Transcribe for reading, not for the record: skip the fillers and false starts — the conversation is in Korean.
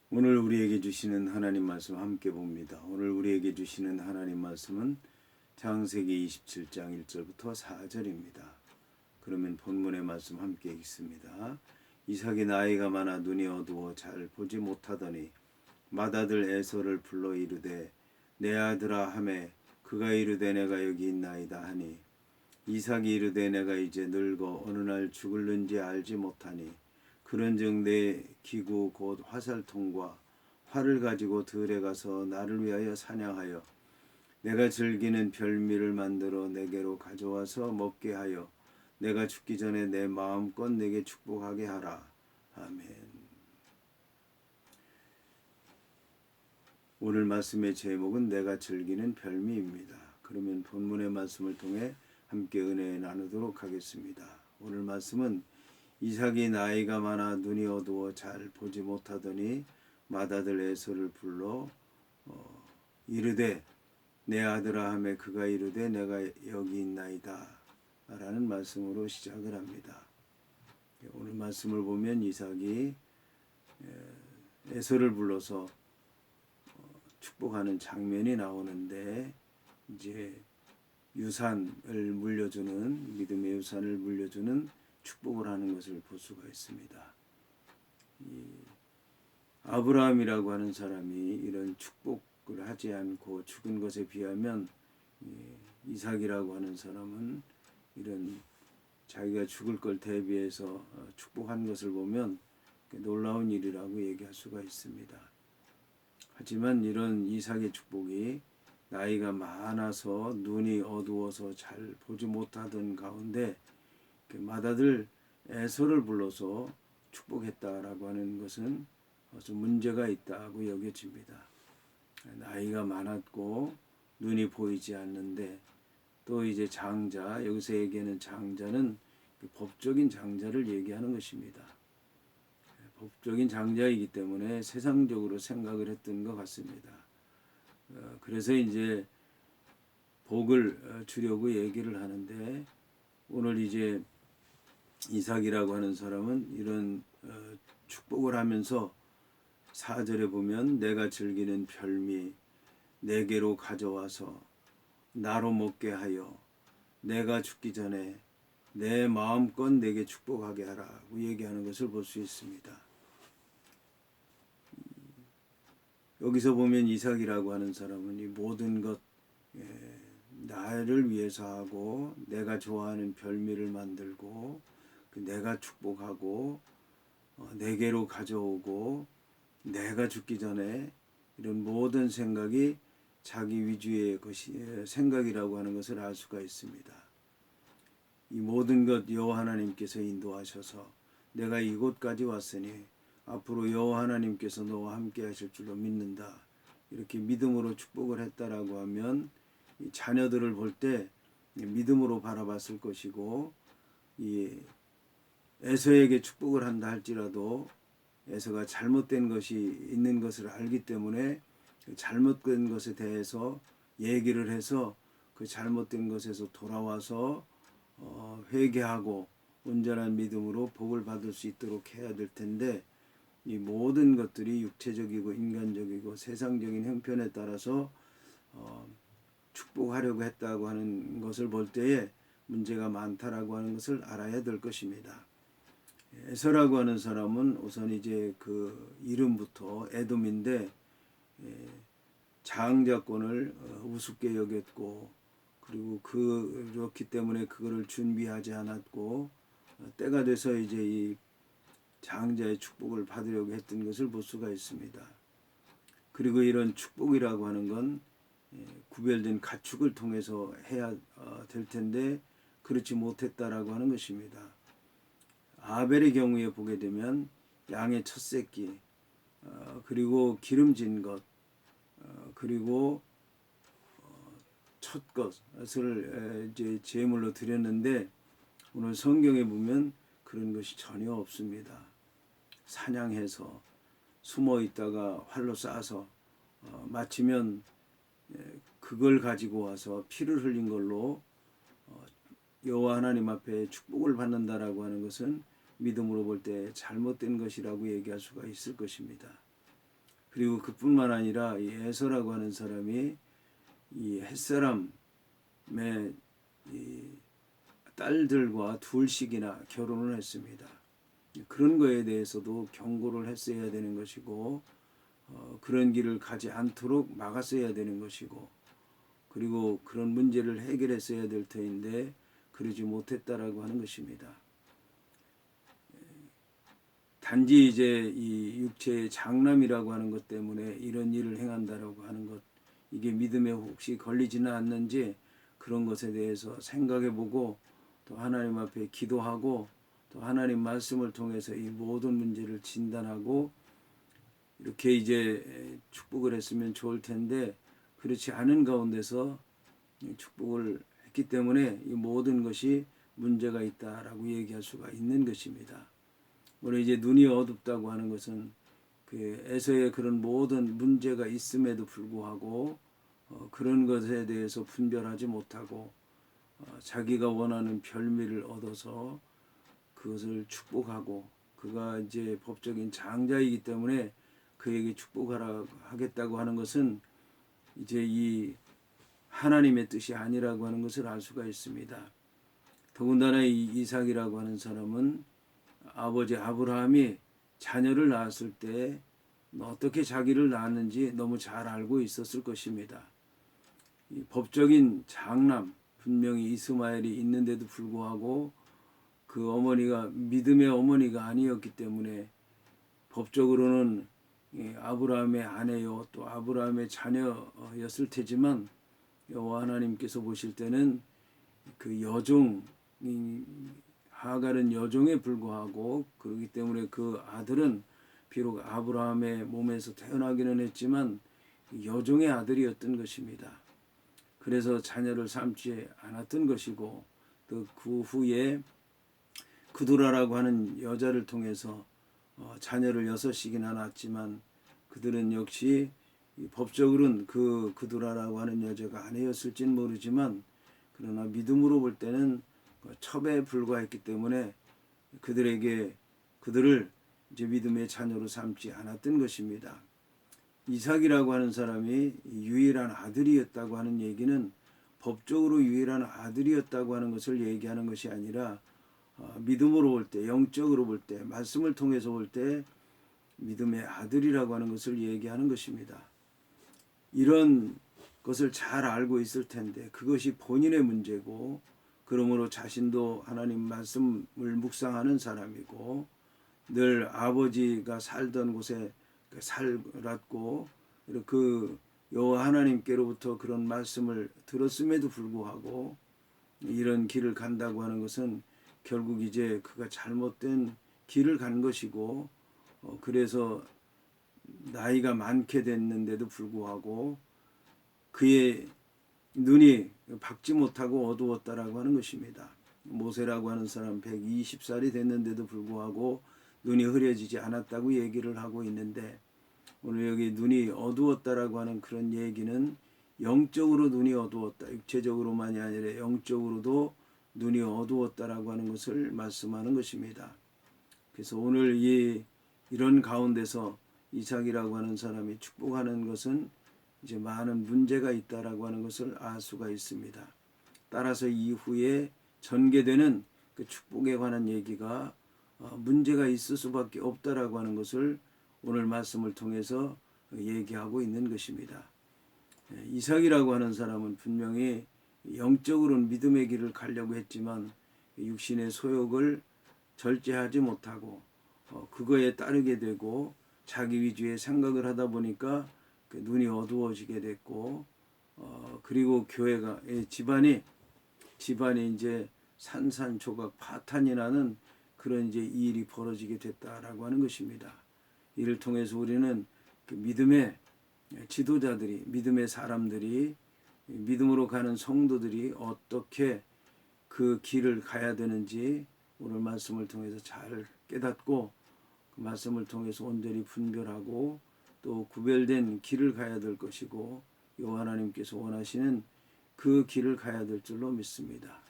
오늘 우리에게 주시는 하나님 말씀 함께 봅니다. 오늘 우리에게 주시는 하나님 말씀은 창세기 27장 1절부터 4절입니다. 그러면 본문의 말씀 함께 읽습니다. 이삭이 나이가 많아 눈이 어두워 잘 보지 못하더니 맏아들 에서를 불러 이르되 내 아들아 하매 그가 이르되 내가 여기 있나이다 하니 이삭이 이르되 내가 이제 늙어 어느 날 죽을는지 알지 못하니 그런즉 내 기구 곧 화살통과 활을 가지고 들에 가서 나를 위하여 사냥하여 내가 즐기는 별미를 만들어 내게로 가져와서 먹게 하여 내가 죽기 전에 내 마음껏 내게 축복하게 하라. 아멘. 오늘 말씀의 제목은 내가 즐기는 별미입니다. 그러면 본문의 말씀을 통해 함께 은혜 나누도록 하겠습니다. 오늘 말씀은 이삭이 나이가 많아 눈이 어두워 잘 보지 못하더니 맏아들 에서를 불러 이르되 내 아들아 하매 그가 이르되 내가 여기 있나이다 라는 말씀으로 시작을 합니다. 오늘 말씀을 보면 이삭이 에서를 불러서 축복하는 장면이 나오는데 이제 유산을 물려주는 믿음의 유산을 물려주는 축복을 하는 것을 볼 수가 있습니다. 아브라함이라고 하는 사람이 이런 축복을 하지 않고 죽은 것에 비하면 이삭이라고 하는 사람은 이런 자기가 죽을 걸 대비해서 축복한 것을 보면 놀라운 일이라고 얘기할 수가 있습니다. 하지만 이런 이삭의 축복이 나이가 많아서 눈이 어두워서 잘 보지 못하던 가운데 맏아들 에서를 불러서 축복했다라고 하는 것은 좀 문제가 있다고 여겨집니다. 나이가 많았고 눈이 보이지 않는데 또 이제 장자, 여기서 얘기하는 장자는 법적인 장자를 얘기하는 것입니다. 법적인 장자이기 때문에 세상적으로 생각을 했던 것 같습니다. 그래서 이제 복을 주려고 얘기를 하는데 오늘 이제 이삭이라고 하는 사람은 이런 축복을 하면서 4절에 보면 내가 즐기는 별미 내게로 가져와서 나로 먹게 하여 내가 죽기 전에 내 마음껏 내게 축복하게 하라고 얘기하는 것을 볼 수 있습니다. 여기서 보면 이삭이라고 하는 사람은 이 모든 것 나를 위해서 하고 내가 좋아하는 별미를 만들고 내가 축복하고 내게로 가져오고 내가 죽기 전에 이런 모든 생각이 자기 위주의 것이 생각이라고 하는 것을 알 수가 있습니다. 이 모든 것 여호와 하나님께서 인도하셔서 내가 이곳까지 왔으니 앞으로 여호와 하나님께서 너와 함께 하실 줄로 믿는다. 이렇게 믿음으로 축복을 했다라고 하면 이 자녀들을 볼 때 믿음으로 바라봤을 것이고 이 에서에게 축복을 한다 할지라도 에서가 잘못된 것이 있는 것을 알기 때문에 잘못된 것에 대해서 얘기를 해서 그 잘못된 것에서 돌아와서 회개하고 온전한 믿음으로 복을 받을 수 있도록 해야 될 텐데 이 모든 것들이 육체적이고 인간적이고 세상적인 형편에 따라서 축복하려고 했다고 하는 것을 볼 때에 문제가 많다라고 하는 것을 알아야 될 것입니다. 에서라고 하는 사람은 우선 이제 그 이름부터 에돔인데 장자권을 우습게 여겼고 그리고 그렇기 때문에 그거를 준비하지 않았고 때가 돼서 이제 이 장자의 축복을 받으려고 했던 것을 볼 수가 있습니다. 그리고 이런 축복이라고 하는 건 구별된 가축을 통해서 해야 될 텐데 그렇지 못했다라고 하는 것입니다. 아벨의 경우에 보게 되면 양의 첫 새끼 그리고 기름진 것 그리고 첫 것을 이제 제물로 드렸는데 오늘 성경에 보면 그런 것이 전혀 없습니다. 사냥해서 숨어 있다가 활로 쏴서 마치면 그걸 가지고 와서 피를 흘린 걸로 여호와 하나님 앞에 축복을 받는다라고 하는 것은 믿음으로 볼 때 잘못된 것이라고 얘기할 수가 있을 것입니다. 그리고 그뿐만 아니라 이 에서라고 하는 사람이 이 햇사람의 이 딸들과 둘씩이나 결혼을 했습니다. 그런 거에 대해서도 경고를 했어야 되는 것이고 그런 길을 가지 않도록 막았어야 되는 것이고 그리고 그런 문제를 해결했어야 될 터인데 그러지 못했다라고 하는 것입니다. 단지 이제 이 육체의 장남이라고 하는 것 때문에 이런 일을 행한다라고 하는 것, 이게 믿음에 혹시 걸리지는 않는지 그런 것에 대해서 생각해보고 또 하나님 앞에 기도하고 또 하나님 말씀을 통해서 이 모든 문제를 진단하고 이렇게 이제 축복을 했으면 좋을 텐데 그렇지 않은 가운데서 축복을 했기 때문에 이 모든 것이 문제가 있다라고 얘기할 수가 있는 것입니다. 오늘 이제 눈이 어둡다고 하는 것은 그 에서의 그런 모든 문제가 있음에도 불구하고 그런 것에 대해서 분별하지 못하고 자기가 원하는 별미를 얻어서 그것을 축복하고 그가 이제 법적인 장자이기 때문에 그에게 축복하라 하겠다고 하는 것은 이제 이 하나님의 뜻이 아니라고 하는 것을 알 수가 있습니다. 더군다나 이 이삭이라고 하는 사람은 아버지 아브라함이 자녀를 낳았을 때 어떻게 자기를 낳았는지 너무 잘 알고 있었을 것입니다. 이 법적인 장남 분명히 이스마엘이 있는데도 불구하고 그 어머니가 믿음의 어머니가 아니었기 때문에 법적으로는 아브라함의 아내요 또 아브라함의 자녀였을 테지만 여호와 하나님께서 보실 때는 그 여종 하갈은 여종에 불과하고 그렇기 때문에 그 아들은 비록 아브라함의 몸에서 태어나기는 했지만 여종의 아들이었던 것입니다. 그래서 자녀를 삼지 않았던 것이고 또 그 후에 그두라라고 하는 여자를 통해서 자녀를 6이나 낳았지만 그들은 역시 법적으로는 그두라라고 하는 여자가 아내였을지는 모르지만 그러나 믿음으로 볼 때는 첩에 불과했기 때문에 그들을 이제 믿음의 자녀로 삼지 않았던 것입니다. 이삭이라고 하는 사람이 유일한 아들이었다고 하는 얘기는 법적으로 유일한 아들이었다고 하는 것을 얘기하는 것이 아니라 믿음으로 볼 때, 영적으로 볼 때, 말씀을 통해서 볼 때 믿음의 아들이라고 하는 것을 얘기하는 것입니다. 이런 것을 잘 알고 있을 텐데 그것이 본인의 문제고 그러므로 자신도 하나님 말씀을 묵상하는 사람이고 늘 아버지가 살던 곳에 살았고 그 여호와 하나님께로부터 그런 말씀을 들었음에도 불구하고 이런 길을 간다고 하는 것은 결국 이제 그가 잘못된 길을 간 것이고 그래서 나이가 많게 됐는데도 불구하고 그의 눈이 밝지 못하고 어두웠다라고 하는 것입니다. 모세라고 하는 사람 120살이 됐는데도 불구하고 눈이 흐려지지 않았다고 얘기를 하고 있는데 오늘 여기 눈이 어두웠다라고 하는 그런 얘기는 영적으로 눈이 어두웠다. 육체적으로만이 아니라 영적으로도 눈이 어두웠다라고 하는 것을 말씀하는 것입니다. 그래서 오늘 이런 가운데서 이삭이라고 하는 사람이 축복하는 것은 이제 많은 문제가 있다라고 하는 것을 알 수가 있습니다. 따라서 이후에 전개되는 그 축복에 관한 얘기가 문제가 있을 수밖에 없다라고 하는 것을 오늘 말씀을 통해서 얘기하고 있는 것입니다. 이삭이라고 하는 사람은 분명히 영적으로는 믿음의 길을 가려고 했지만 육신의 소욕을 절제하지 못하고 그거에 따르게 되고 자기 위주의 생각을 하다 보니까 그 눈이 어두워지게 됐고 그리고 교회가 집안이 이제 산산조각 파탄이 나는 그런 이제 일이 벌어지게 됐다라고 하는 것입니다. 이를 통해서 우리는 그 믿음의 지도자들이 믿음의 사람들이 믿음으로 가는 성도들이 어떻게 그 길을 가야 되는지 오늘 말씀을 통해서 잘 깨닫고 그 말씀을 통해서 온전히 분별하고 또 구별된 길을 가야 될 것이고 여호와 하나님께서 원하시는 그 길을 가야 될 줄로 믿습니다.